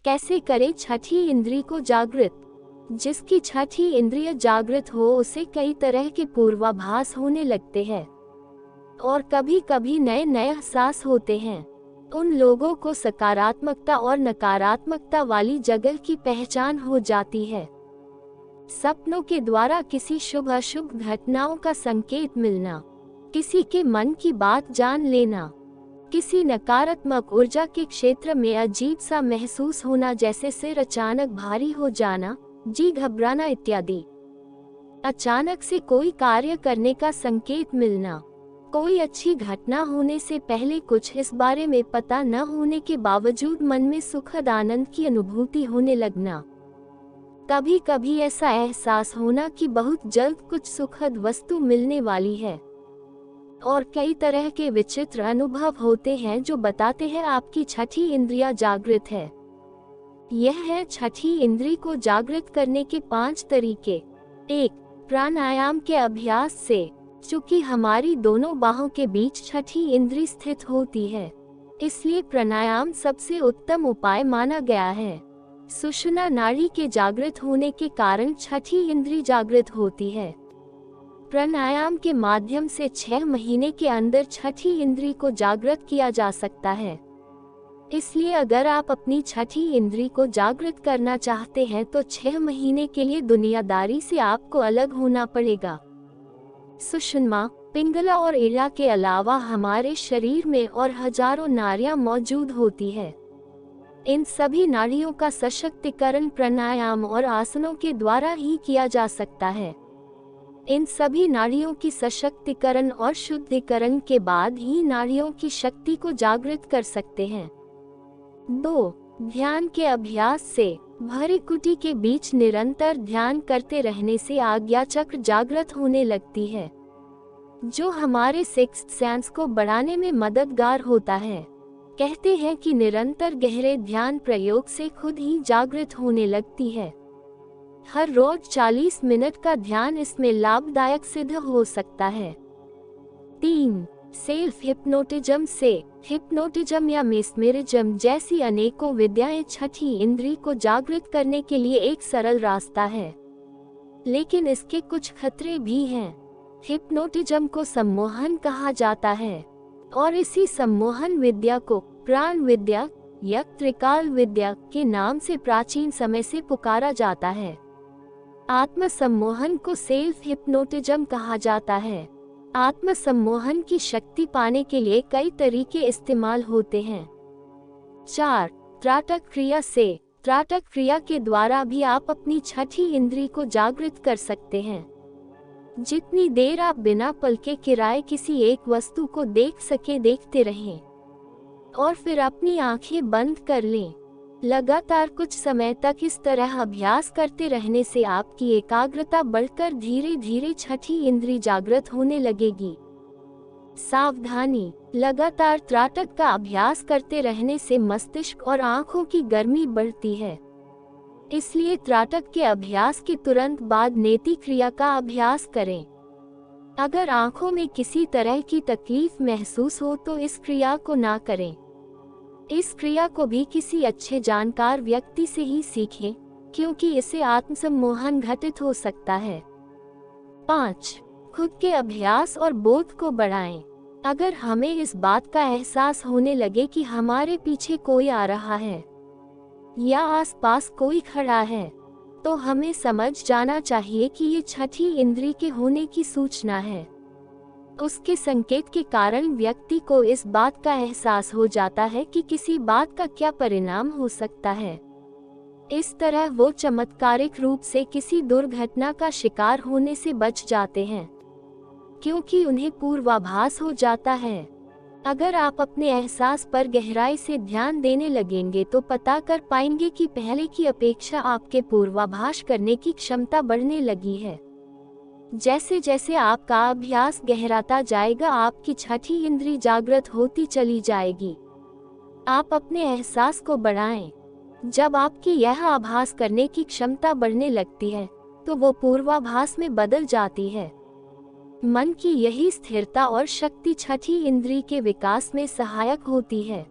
कैसे करें छठी इंद्री को जागृत? जिसकी छठी इंद्रिय जागृत हो उसे कई तरह के पूर्वाभास होने लगते हैं और कभी कभी नए नए एहसास होते हैं। उन लोगों को सकारात्मकता और नकारात्मकता वाली जगह की पहचान हो जाती है। सपनों के द्वारा किसी शुभ अशुभ घटनाओं का संकेत मिलना, किसी के मन की बात जान लेना, किसी नकारात्मक ऊर्जा के क्षेत्र में अजीब सा महसूस होना जैसे सिर अचानक भारी हो जाना, जी घबराना इत्यादि। अचानक से कोई कार्य करने का संकेत मिलना, कोई अच्छी घटना होने से पहले कुछ इस बारे में पता न होने के बावजूद मन में सुखद आनंद की अनुभूति होने लगना, कभी कभी ऐसा एहसास होना कि बहुत जल्द कुछ सुखद वस्तु मिलने वाली है, और कई तरह के विचित्र अनुभव होते हैं जो बताते हैं आपकी छठी इंद्रिया जागृत है। यह है छठी इंद्री को जागृत करने के 5 तरीके। 1. प्राणायाम के अभ्यास से। चूंकि हमारी दोनों बाहों के बीच छठी इंद्री स्थित होती है, इसलिए प्राणायाम सबसे उत्तम उपाय माना गया है। सुषुम्ना नाड़ी के जागृत होने के कारण छठी इंद्री जागृत होती है। प्राणायाम के माध्यम से 6 महीने के अंदर छठी इंद्री को जागृत किया जा सकता है। इसलिए अगर आप अपनी छठी इंद्री को जागृत करना चाहते हैं तो 6 महीने के लिए दुनियादारी से आपको अलग होना पड़ेगा। सुषुम्ना, पिंगला और इड़ा के अलावा हमारे शरीर में और हजारों नाड़ियां मौजूद होती है। इन सभी नाड़ियों का सशक्तिकरण प्राणायाम और आसनों के द्वारा ही किया जा सकता है। इन सभी नाड़ियों की सशक्तिकरण और शुद्धिकरण के बाद ही नाड़ियों की शक्ति को जागृत कर सकते हैं। 2. ध्यान के अभ्यास से। भ्रूकुटी के बीच निरंतर ध्यान करते रहने से आज्ञा चक्र जागृत होने लगती है, जो हमारे सिक्स्थ सेंस को बढ़ाने में मददगार होता है। कहते हैं कि निरंतर गहरे ध्यान प्रयोग से खुद ही जागृत होने लगती है। हर रोज 40 मिनट का ध्यान इसमें लाभदायक सिद्ध हो सकता है। 3. सेल्फ हिप्नोटिज्म से। हिप्नोटिज्म या मेस्मेरिज्म जैसी अनेकों विद्याएं छठी इंद्री को जागृत करने के लिए एक सरल रास्ता है, लेकिन इसके कुछ खतरे भी हैं। हिप्नोटिज्म को सम्मोहन कहा जाता है और इसी सम्मोहन विद्या को प्राण विद्या या त्रिकाल विद्या के नाम से प्राचीन समय से पुकारा जाता है। आत्म सम्मोहन को सेल्फ हिप्नोटिज्म कहा जाता है। आत्म सम्मोहन की शक्ति पाने के लिए कई तरीके इस्तेमाल होते हैं। 4. त्राटक क्रिया से। त्राटक क्रिया के द्वारा भी आप अपनी छठी इंद्री को जागृत कर सकते हैं। जितनी देर आप बिना पलके किराए किसी एक वस्तु को देख सके देखते रहें और फिर अपनी आंखें बंद कर लें। लगातार कुछ समय तक इस तरह अभ्यास करते रहने से आपकी एकाग्रता बढ़कर धीरे धीरे छठी इंद्री जागृत होने लगेगी। सावधानी। लगातार त्राटक का अभ्यास करते रहने से मस्तिष्क और आंखों की गर्मी बढ़ती है, इसलिए त्राटक के अभ्यास के तुरंत बाद नेति क्रिया का अभ्यास करें। अगर आंखों में किसी तरह की तकलीफ महसूस हो तो इस क्रिया को ना करें। इस क्रिया को भी किसी अच्छे जानकार व्यक्ति से ही सीखें, क्योंकि इससे आत्मसम्मोहन घटित हो सकता है। 5. खुद के अभ्यास और बोध को बढ़ाएं। अगर हमें इस बात का एहसास होने लगे कि हमारे पीछे कोई आ रहा है या आसपास कोई खड़ा है, तो हमें समझ जाना चाहिए कि ये छठी इंद्री के होने की सूचना है। उसके संकेत के कारण व्यक्ति को इस बात का एहसास हो जाता है कि किसी बात का क्या परिणाम हो सकता है। इस तरह वो चमत्कारिक रूप से किसी दुर्घटना का शिकार होने से बच जाते हैं, क्योंकि उन्हें पूर्वाभास हो जाता है। अगर आप अपने एहसास पर गहराई से ध्यान देने लगेंगे तो पता कर पाएंगे कि पहले की अपेक्षा आपके पूर्वाभास करने की क्षमता बढ़ने लगी है। जैसे जैसे आपका अभ्यास गहराता जाएगा, आपकी छठी इंद्री जागृत होती चली जाएगी। आप अपने एहसास को बढ़ाएं। जब आपकी यह आभास करने की क्षमता बढ़ने लगती है, तो वो पूर्वाभास में बदल जाती है। मन की यही स्थिरता और शक्ति छठी इंद्री के विकास में सहायक होती है।